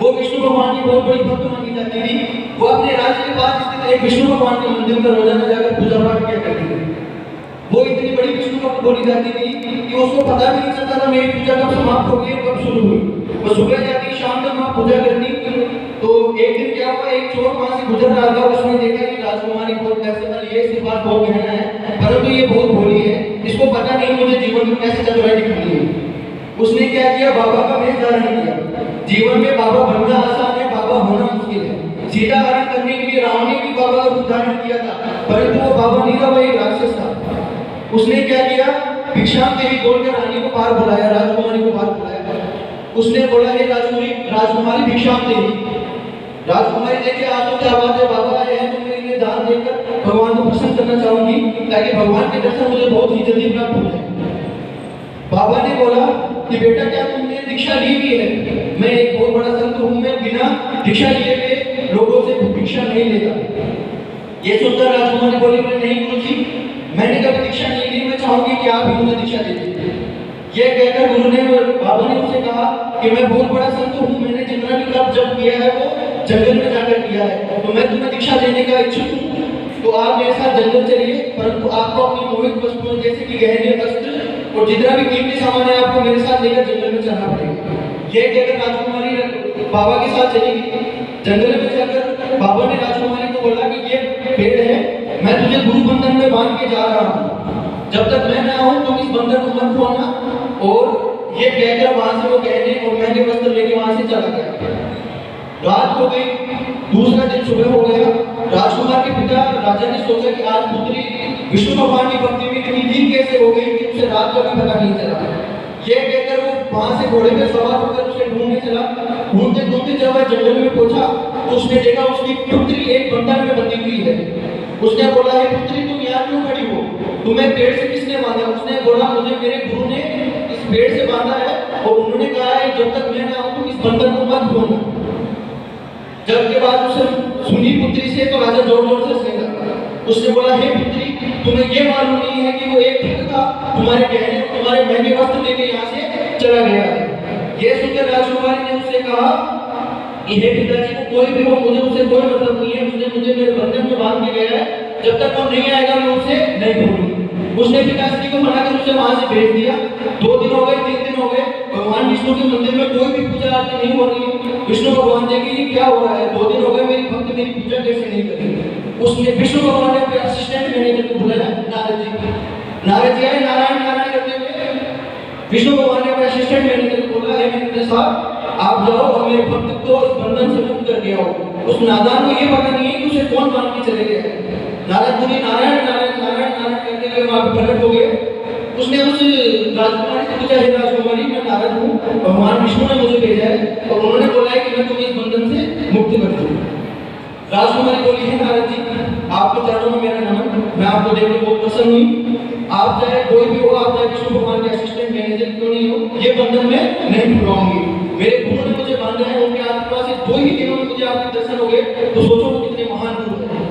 वो विष्णु भगवान की बहुत बड़ी भक्त मानी जाती थी। वो अपने राज्य के पास स्थित एक विष्णु भगवान के मंदिर में रोजाना जाकर पूजा पाठ किया करती थी। वो इतनी बड़ी विष्णु भक्त बोली जाती थी कि उसको पता भी नहीं चलता था मेरी पूजा कब समाप्त हो गई कब शुरू हुई। वो सुबह जाती शाम तक वहाँ पूजा करती। तो एक दिन क्या हुआ, एक चोर वहां से गुजर रहा था, उसने देखा कि राजकुमारी बहुत पैसे वाली है, इसके पास बहुत गहना है, परंतु ये बहुत भोली है, इसको पता नहीं मुझे जीवन में कैसे चतुराई दिखानी है। उसने क्या किया, बाबा का वेश धारण किया। जीवन में बाबा बनना आसान है, बाबा होना मुश्किल है। सीता हरण करने के लिए रावण ने भी बाबा का रूप धारण किया था, परंतु वो बाबा नहीं था, वो एक राक्षस था। उसने क्या किया, भिक्षा देवी बोलकर रानी को बाहर बुलाया, राजकुमारी को बाहर बुलाया। उसने बोला, हे राजकुमारी भिक्षा देवी। राजकुमारी देखिए आज तो क्या बात है, बाबा आए हैं तो मैं इन्हें दान देकर भगवान को प्रसन्न करना चाहूंगी, ताकि भगवान के दर्शन मुझे बहुत ही जल्दी प्राप्त हो जाए। बाबा ने बोला कि बेटा क्या तुमने दीक्षा ली हुई है? मैं एक बहुत बड़ा संत हूँ, मैं बिना दीक्षा लिए हुए लोगों से भिक्षा नहीं लेता। ये सुनकर राजकुमारी बोली, नहीं गुरुजी, मैंने कभी दीक्षा नहीं ली, मैं चाहूंगी कि आप ही मुझे दीक्षा दे दीजिए। ये कहकर गुरु ने, बाबा ने उससे कहा कि मैं बहुत बड़ा संत हूँ, मैंने जितना भी तप जप किया है वो जंगल में जाकर किया है, तो मैं तुम्हें दीक्षा देने का इच्छुक हूँ, तो आप मेरे साथ जंगल चलिए, परंतु आपको अपनी मोहित वस्तुओं जैसे कि गहने वस्त्र और जितना भी कीमती सामान है आपको मेरे साथ लेकर जंगल में चलना पड़ेगा। ये कहकर राजकुमारी बाबा के साथ चली गई। जंगल में जाकर बाबा ने राजकुमारी को बोला कि ये पेड़ है, मैं तुझे गुरु बंधन में बांध के जा रहा हूँ, जब तक मैं ना आऊँ तुम इस बंधन को मत खोलना। और ये कहकर वहां से वो गहने और महंगे वस्त्र लेके वहां से चला गया। रात हो गई, दूसरा दिन सुबह हो गया। राजकुमार के पिता राजा ने सोचा कि आज पुत्री विष्णु भगवान की भक्ति में इतनी दिन कैसे हो गई कि उसे रात का भी पता नहीं चला। ये कहकर वो वहां से घोड़े पे सवार होकर उसे ढूंढने चला। ढूंढते ढूंढते जब वह जंगल में पहुंचा तो उसने देखा उसकी पुत्री एक बंधन में बंधी हुई है। उसने बोला, हे पुत्री तुम यहाँ क्यों खड़ी हो, तुम्हें पेड़ से किसने बांधा? उसने बोला, मुझे मेरे गुरु ने इस पेड़ से बांधा है और उन्होंने कहा है जब तक मैं ना आऊं तुम इस बंधन को मत खोलना। जब के बाद उसे सुनी पुत्री से तो राजा जोर जोर से हंसने लगा। उसने बोला, हे पुत्री तुम्हें ये मालूम नहीं है कि वो एक भक्त था, तुम्हारे गहने तुम्हारे महंगे वस्त्र लेके यहाँ से चला गया है। ये सुनकर राजकुमारी ने उससे कहा कि हे पिताजी को कोई भी हो, मुझे उससे कोई मतलब नहीं है, उसने मुझे मेरे बंधन में बांध के गया है, जब तक वो नहीं आएगा मैं उसे नहीं छोड़ूंगी। उसने पिताश्री को मना कर उसे वहां से भेज दिया। 2 दिन हो गए, 3 दिन हो गए, भगवान विष्णु के मंदिर में कोई भी पूजा आरती नहीं हो रही है। विष्णु भगवान देखे कि क्या हो रहा है, 2 दिन हो गए मेरी भक्त मेरी पूजा कैसे नहीं कर रही। उसने विष्णु भगवान ने अपने असिस्टेंट मैनेजर को बुलाया, नारद जी। नारद जी आए नारायण नारायण करते हुए। विष्णु भगवान ने अपने असिस्टेंट मैनेजर को बोला, हे मैनेजर साहब आप जाओ और मेरे भक्त को इस बंधन से मुक्त करके आओ। उस नादान को ये पता नहीं है कि उसे कौन बांध के चले गए। नारद मुनि नारायण नारायण नारायण नारायण करते हुए वहां प्रकट हो गए। उसने उस राजकुमारी से पूछा, हे राजकुमारी मैं नारद हूँ, भगवान विष्णु ने मुझे भेजा है और उन्होंने बोला है कि मैं तुम्हें इस बंधन से मुक्त कर दूँ। राजकुमारी बोली, है नारद जी आपके चरणों में मेरा नमन, मैं आपको देखकर बहुत प्रसन्न हुई। आप चाहे कोई भी हो, आप चाहे विष्णु भगवान के असिस्टेंट मैनेजर क्यों नहीं हो, ये बंधन में नहीं छुड़ाऊंगी। मेरे गुरु ने मुझे बांधा है, उनके आसपास से 2 ही दिनों में मुझे आपके दर्शन हो गए, तो सोचो वो कितने महान गुरु हैं।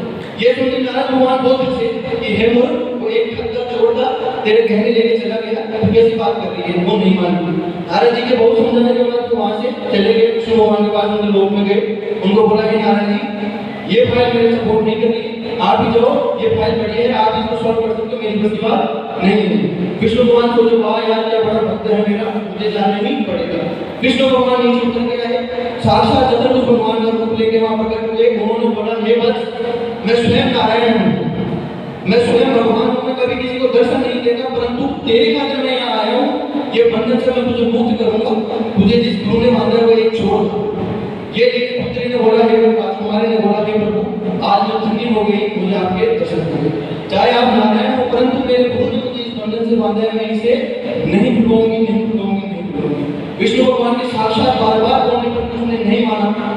ये सुनकर नारद भगवान बहुत खुश थे कि हे मूर्ख, वो एक ठगकर चोर था, तेरे गहने लेके चला गया, तू कैसी बात कर रही है, वो नहीं मानी। नारद जी के बहुत समझाने के बाद वहां से चले गए, विष्णु भगवान के पास उनके लोक में गए। उनको बोला, हे नारद जी ये फाइल मेरे सपोर्ट नहीं कर रही, आप ही जाओ, ये फाइल बढ़िया है, आप इसको सॉल्व कर सकते हो, मेरी बस की बात नहीं है। विष्णु भगवान सोचे, वाह यार क्या बड़ा भक्त है मेरा, मुझे जाना ही पड़ेगा। विष्णु भगवान नीचे उतर के आए, साक्षात चतुर्भुज भगवान का रूप लेके वहां प्रकट हुए। उन्होंने बोला, हे वत्स मैं स्वयं नारायण हूँ, मैं स्वयं भगवान हूँ, मैं कभी किसी को दर्शन नहीं देता, परंतु तेरे खातिर मैं यहाँ आया हूँ, ये बंधन से मैं तुझे मुक्त करूंगा। तुझे जिस गुरु ने बांधा है वो एक चोर था। ये देखिए पुत्री ने बोला, हे राजकुमारी ने बोला, हे प्रभु आज मैं धन्य हो गई, मुझे आपके दर्शन हुए। चाहे आप नारायण हो, परंतु मेरे गुरु ने मुझे इस बंधन से बांधा है, मैं इसे नहीं भूलूंगी, नहीं भूलूंगी, नहीं भूलूंगी। विष्णु भगवान के साक्षात बार-बार बोलने पर उसने नहीं माना।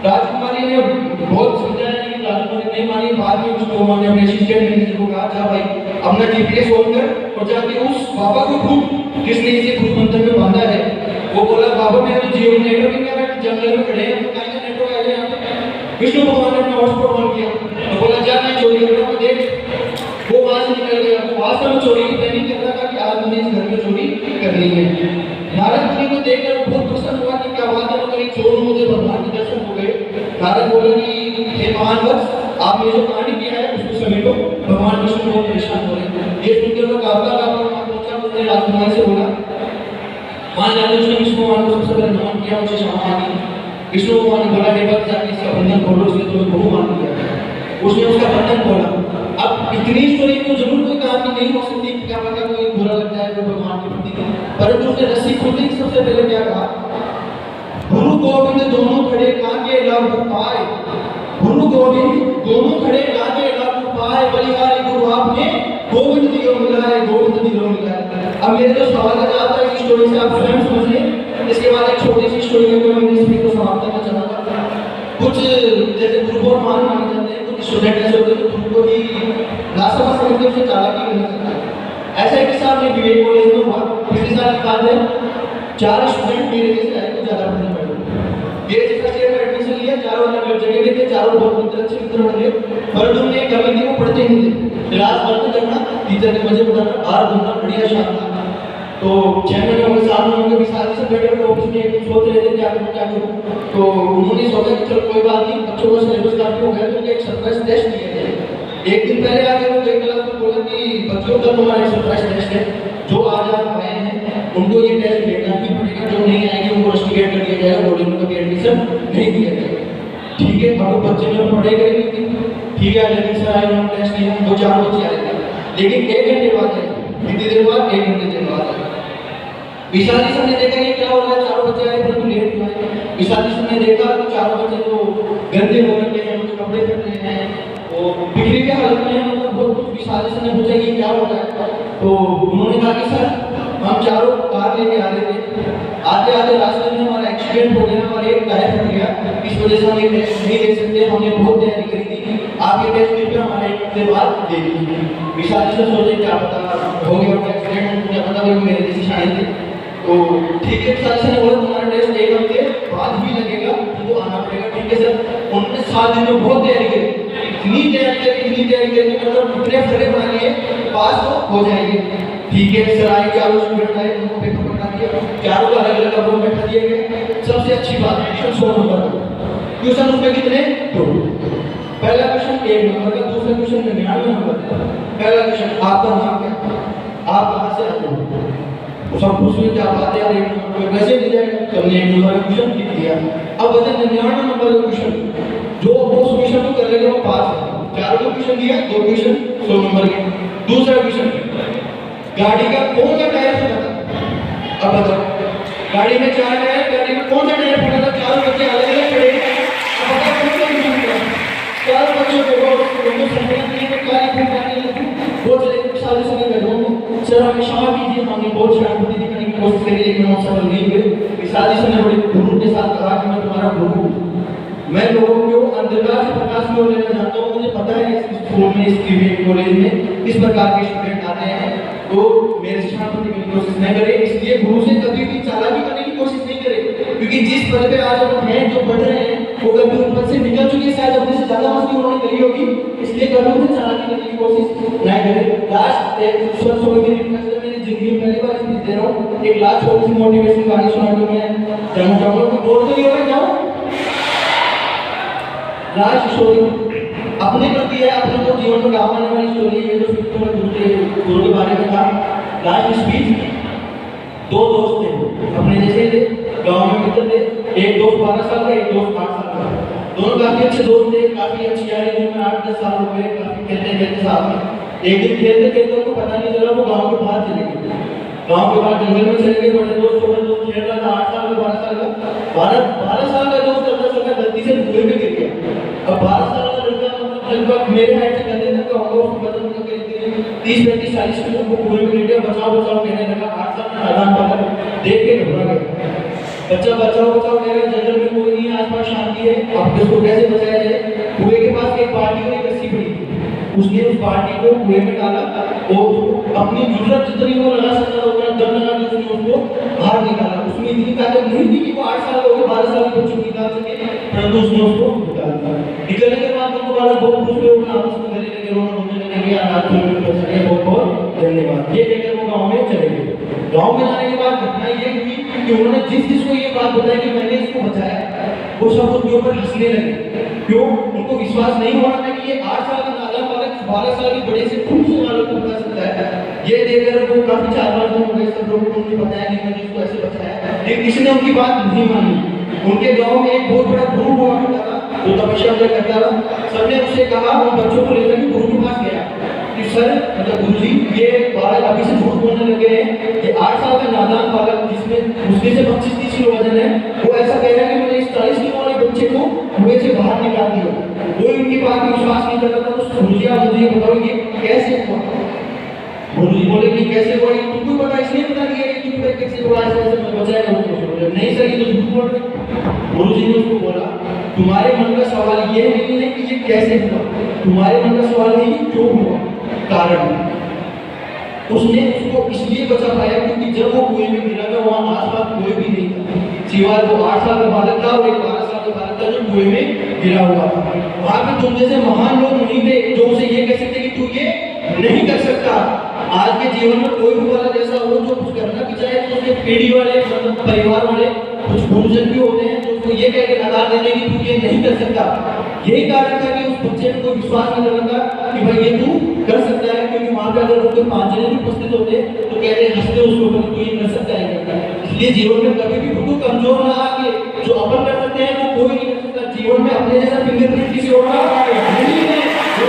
राजकुमारी ने बहुत समझाया लेकिन राजकुमारी नहीं मानी। बाद में विष्णु भगवान ने अपने असिस्टेंट मैनेजर को कहा, जा भाई अपना जीपीएस ऑन कर और जाके उस बाबा को ढूंढ जिसने इसे गुरु बंधन में बांधा है। वो बोला, बाबा मेरा तो जियो नेटवर्क नहीं आ रहा, जंगल में खड़े हैं, तो कहीं का नेटवर्क आ जाए यहाँ पे। विष्णु भगवान ने अपना हॉटस्पॉट ऑन किया तो बोला, जा मैं चोरी कर रहा हूँ, देख। वो वहां से निकल गया। वो वास्तव में चोरी की प्लानिंग कर रहा था कि आज मुझे इस घर में चोरी करनी है। नारद मुनि को देखकर बहुत प्रसन्न हुआ कि क्या बात है, तो एक चोर मुझे भगवान नारद बोले कि हे महान वत्स, आपने जो कांड किया है उसको समेटो। भगवान विष्णु बहुत परेशान हो रहे हैं। ये सुनकर वो काबला पहुंचा, उसने राजकुमारी से बोला, मान जाते उसने विष्णु भगवान को सबसे पहले नमन किया, उनसे क्षमा मांगी। विष्णु भगवान ने बोला, हे भक्त, जाके इसका बंधन खोलो, इसने तुम्हें बहु मान दिया। उसने उसका बंधन खोला। अब इतनी स्टोरी तो जरूर कोई कहानी नहीं हो सकती, क्या पता कोई बुरा लगता है कोई भगवान के प्रति, परंतु उसने रस्सी खोलने की सबसे पहले क्या कहा, गुरु गोविंद दोनों खड़े काके लव पाए, गुरु गोविंद दोनों खड़े काके लव पाए, बलिहारी गुरु आपने गोविंद दियो मिलाए, गोविंद दियो मिलाए। अब मेरे जो सवाल का जवाब था, इस स्टोरी से आप स्वयं समझ लें। इसके बाद एक छोटी सी स्टोरी में मैं इस वीडियो को समाप्त करना चाहूंगा। कुछ जैसे गुरु को मान माने जाते हैं, कुछ स्टूडेंट ऐसे होते हैं जो गुरु को ही लाशा समझते हैं, चालाकी करना चाहते हैं। ऐसा एक किस्सा अपने विवेक कॉलेज में हुआ। पिछले साल की बात है, 4 स्टूडेंट मेरे जैसे आए, कुछ ज्यादा पढ़ने वाले मेरे जैसे फर्स्ट ईयर में एडमिशन लिया, चारों अलग अलग जगह के थे, चारों बहुत अच्छे मित्र बन गए, पर उनमें एक कमी थी, वो पढ़ते नहीं थे। क्लास बंद करना, टीचर के मजे उठाना, बाहर घूमना, बढ़िया शानदार। तो 6 महीने हो गए, 7 महीने भी शादी से बैठे हुए ऑफिस में सोच रहे थे क्या करूं क्या करूं। तो उन्होंने सोचा कि चलो कोई बात नहीं, बच्चों का सिलेबस काफी हो गया, तो एक सरप्राइज टेस्ट लिया जाए। एक दिन पहले आके वो गए क्लास में, बोला कि बच्चों कल हमारा सरप्राइज टेस्ट है, जो आज आप आए हैं उनको ये टेस्ट लेना ही पड़ेगा, जो नहीं आएंगे उनको रस्टिकेट कर दिया जाएगा, बोर्डिंग में कभी एडमिशन नहीं दिया जाएगा। ठीक है, अब बच्चे में पढ़े गए, ठीक है, लेकिन सर आए उन्होंने टेस्ट लिया, 2-4 बच्चे आए थे, लेकिन 1 घंटे बाद आए, कितनी देर बाद, 1 घंटे देर बाद आए। विशाल जी सर ने देखा ये क्या हो रहा है, चारों बच्चे आए परंतु लेट हुए हैं। विशाल जी सर ने देखा तो चारों बच्चे तो गंदे हो रखे हैं, उनके कपड़े फट रहे हैं, वो बिखरी हुई हालत में है, मतलब बहुत कुछ। विशाल जी सर ने पूछा ये क्या हो रहा है, तो उन्होंने कहा कि सर हम चारों कार लेके आ रहे थे, आते आते रास्ते में हमारा एक्सीडेंट हो गया, हमारा एक टायर फट गया, इस वजह से हम ये टेस्ट नहीं दे सकते, हमने बहुत तैयारी करी थी, आप ये टेस्ट कृपया हमारे 1 हफ्ते बाद दे दीजिए। विशाल जी सर सोचे क्या पता हो गया एक्सीडेंट, क्या पता वो मेरे जैसे शायद थे। तो ठीक है, विशाल जी ने बोला तुम्हारा टेस्ट 1 हफ्ते बाद ही लगेगा, तुमको आना पड़ेगा। ठीक है सर। उन्होंने 7 दिन में बहुत तैयारी करी, इतनी तैयारी करी मतलब इतने फटे बना लिए, पास तो हो जाएंगे। ठीक है सर, आए चारों स्टूडेंट आए, उनको पेपर बना दिया, चारों को अलग अलग कमरों में बैठा दिया गया। सबसे अच्छी बात, क्वेश्चन 100 नंबर का, क्वेश्चन उसमें कितने 2, पहला क्वेश्चन 1 नंबर का, दूसरा क्वेश्चन 99 नंबर का। पहला क्वेश्चन, आपका नाम क्या, आप कहां से आते हो, सब पूछ रहे क्या बात है यार, 1 नंबर में कैसे मिल जाएगा, तो हमने 1 नंबर का क्वेश्चन लिख दिया। अब बचा 99 नंबर का क्वेश्चन, जो उस क्वेश्चन को कर लेगा वो पास है। चारों को क्वेश्चन दिया, 2 क्वेश्चन 100 नंबर के। दूसरा क्वेश्चन, गाड़ी का कौन सा टायर फटा था, अब बताओ, गाड़ी में 4 टायर, गाड़ी में कौन सा टायर फटा था, चारों बच्चे अलग अलग खड़े हैं, अब बताओ कौन सा क्वेश्चन था। चारों बच्चों को उनको समझना नहीं है, काली फूट आने लगी, वो चले सारे समय बैठो सर हमें क्षमा कीजिए, हमने बहुत शांति दिखाने की कोशिश करी लेकिन हम सफल नहीं हुए। विशाल जी ने बड़े गुरु के साथ कहा कि मैं तुम्हारा गुरु हूं, मैं लोगों को अंधकार से प्रकाश में लेना चाहता हूँ। मुझे पता है इस स्कूल में, इस विवेक कॉलेज में इस प्रकार के स्टूडेंट आते हैं, तो मेरे शिक्षा करने की कोशिश नहीं करे, इसलिए गुरु से कभी भी चालाकी करने की कोशिश नहीं करे, क्योंकि जिस पद पे आज हम हैं, जो पढ़ रहे हैं, वो कभी उन पद से निकल चुके, शायद अपने से ज्यादा मस्ती उन्होंने करी होगी, इसलिए कभी उनसे चालाकी करने की कोशिश नहीं करे। लास्ट एक स्वस्थ होने की रिक्वेस्ट है, मेरी जिंदगी में पहली बार स्पीच दे रहा हूँ, एक लास्ट छोटी सी मोटिवेशन कहानी सुनाने में जाना चाहूँगा। कि बोल तो ये हो जाओ लास्ट स्टोरी अपने प्रति है, अपने को जीवन में काम आने वाली स्टोरी है, जो फिफ्थ में दूसरे गुरु के बारे में था। लास्ट स्पीच, 2 दोस्त थे अपने जैसे थे, गांव में मित्र थे, एक दोस्त 12 साल का, एक दोस्त 5 साल का, दोनों काफी अच्छे दोस्त थे, काफी अच्छी यारी थी, 8-10 साल हो गए, काफी खेलते साथ में। एक दिन खेलते खेलते उनको पता नहीं चला, वो गाँव के बाहर चले गए, गाँव के बाहर जंगल में चले गए। बड़े दोस्त छोटे दोस्त खेल रहा था, 8 साल का 12 साल का, 12 साल का दोस्त चलता गलती से कुएं में गिर गया। अब 12 साल का लड़का मतलब लगभग मेरे हाइट से कंधे तक का होगा, उसको वजन होगा करीब 30-35-40 किलो, वो कुएं में गिर गया। बचाओ बचाओ कहने लगा, 8 साल का नादान बालक देख के घबरा गया। बच्चा बचाओ बचाओ कह रहा है, जंगल में कोई नहीं है, आसपास शांति है, अब इसको कैसे बचाया जाए। कुएं के पास एक बाल्टी में रस्सी पड़ी थी, उसने उस बाल्टी को कुएं में डाला और अपनी जरूरत जितनी वो लगा सकता था उतना दम लगा के उसने उसको बाहर निकाला। उसमें इतनी ताकत नहीं थी कि वो 8 साल हो गए 12 साल के बच्चों को निकाल सके, परंतु उसने उसको निकाल दिया। निकलने के बाद उनको बालक बहुत खुश हुए, उन्हें आपस में गले लगे, रोने लगे, आप बहुत बहुत धन्यवाद, ये कहकर वो गाँव में चले गए। गाँव में जाने के बाद घटना ये हुई कि उन्होंने जिस जिसको ये बात बताई कि मैंने इसको बचाया, वो सब सब उसके ऊपर हंसने लगे। क्यों? उनको विश्वास नहीं हो रहा था कि ये 8 साल का नादान बालक 12 साल के बड़े से पुरुष वालों को बता सकता है। ये देखकर वो काफी चालाक हो गए, सब लोगों को उन्हें बताया कि मैंने इसको ऐसे बचाया, लेकिन किसी ने उनकी बात नहीं मानी। उनके गांव में एक बहुत बड़ा गुरु हुआ करता था जो तपस्या करता था। सबने उससे कहा, उन बच्चों को लेकर के गुरु के पास गया कि सर, मतलब गुरुजी, ये बालक अभी से झूठ बोलने लगे हैं। ये 8 साल का नादान बालक जिसमें मुश्किल से 25-30 किलो वजन है, वो ऐसा कह रहा है कि मैंने इस 40 किलो वाले बच्चे को कुएं से बाहर निकाल दिया। वो इनकी बात में विश्वास नहीं कर रहा था। तो गुरुजी आप मुझे बताओ ये कैसे हुआ? गुरुजी बोले कि कैसे हुआ, तुमको पता, इसलिए पता किया कि तुम कैसे हुआ, ऐसे बचाएगा वो। नहीं सर, ये तो झूठ बोल रहे। गुरुजी ने उसको बोला, तुम्हारे मन का सवाल ये नहीं है कि ये कैसे हुआ, तुम्हारे मन का सवाल है कि क्यों हुआ, कारण। उसने उसको इसलिए बचा पाया क्योंकि जब वो कुएं में गिरा था वहां आसपास कोई भी नहीं था, सिवाय वो 8 साल का बालक था और एक 12 साल का बालक था जो कुएं में गिरा हुआ था। वहां पे तुम जैसे महान लोग नहीं थे जो उसे ये कह सकते कि तू ये नहीं कर सकता। आज के जीवन में कोई भी वाला जैसा हो जो कुछ करना भी चाहे तो उसके पीढ़ी वाले, मतलब परिवार वाले कुछ गुरुजन भी होते हैं जो उसको ये कह के नकार देते हैं कि तू ये नहीं कर सकता। यही कारण था कि उस बच्चे को विश्वास नहीं लगा कि भाई ये तू कर सकता है, क्योंकि वहां पे अगर उनके 5 जने भी उपस्थित होते तो कहते हंसते उसको कि तू ये कर सकता है। इसलिए जीवन में कभी भी खुद को कमजोर ना आके जो अपन कर सकते हैं वो कोई नहीं कर सकता। जीवन में अपने जैसा फिंगरप्रिंट किसी और का नहीं है, जो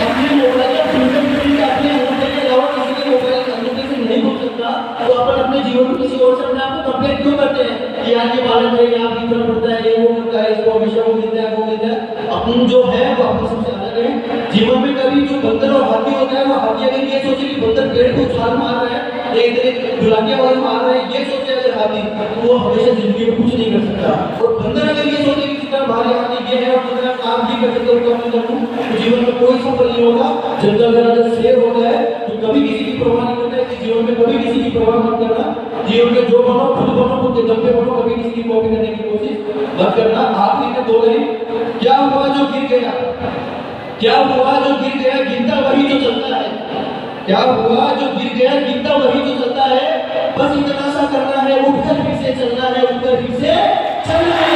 अपने मोबाइल का फिंगरप्रिंट अपने अंगूठे के अलावा किसी के मोबाइल के अंगूठे से नहीं हो सकता। तो अपन अपने जीवन में किसी और से अपने आप को कंपेयर क्यों करते हैं कि यार ये बालक है, यहाँ की तरफ पड़ता है, ये वो करता है, इसको हमेशा वो मिलता है, वो मिलता है। अपन जो है वो अपने सबसे अलग है। जीवन में कभी जो बंदर और हाथी होता है, वो हाथी अगर ये सोचे कि बंदर पेड़ को उछाल मार रहा है, एक तरह गुलाटियां वाले मार रहा है, ये सोचे अगर हाथी, तो वो हमेशा जिंदगी में कुछ नहीं कर सकता। और बंदर अगर ये सोचे कि जितना भारी हाथी ये है और जितना काम ही कर सकता है उसका मैं करूं, तो जीवन में कोई सफल नहीं होगा। जंगल अगर शेर होता है तो कभी किसी की परवाह नहीं करता है कि जीवन में कभी किसी की परवाह मत करना। जीवन में जो बनो खुद बनो, खुद के दम पे बनो, कभी किसी की कॉपी करने की कोशिश मत करना। आखिरी में 2 लाइन, क्या हुआ जो गिर गया, क्या हुआ जो गिर गया, गिरता वही जो चलता है। क्या हुआ जो गिर गया, गिरता वही जो चलता है। बस इतना सा करना है, उठकर फिर से चलना है, उठकर फिर से चलना है।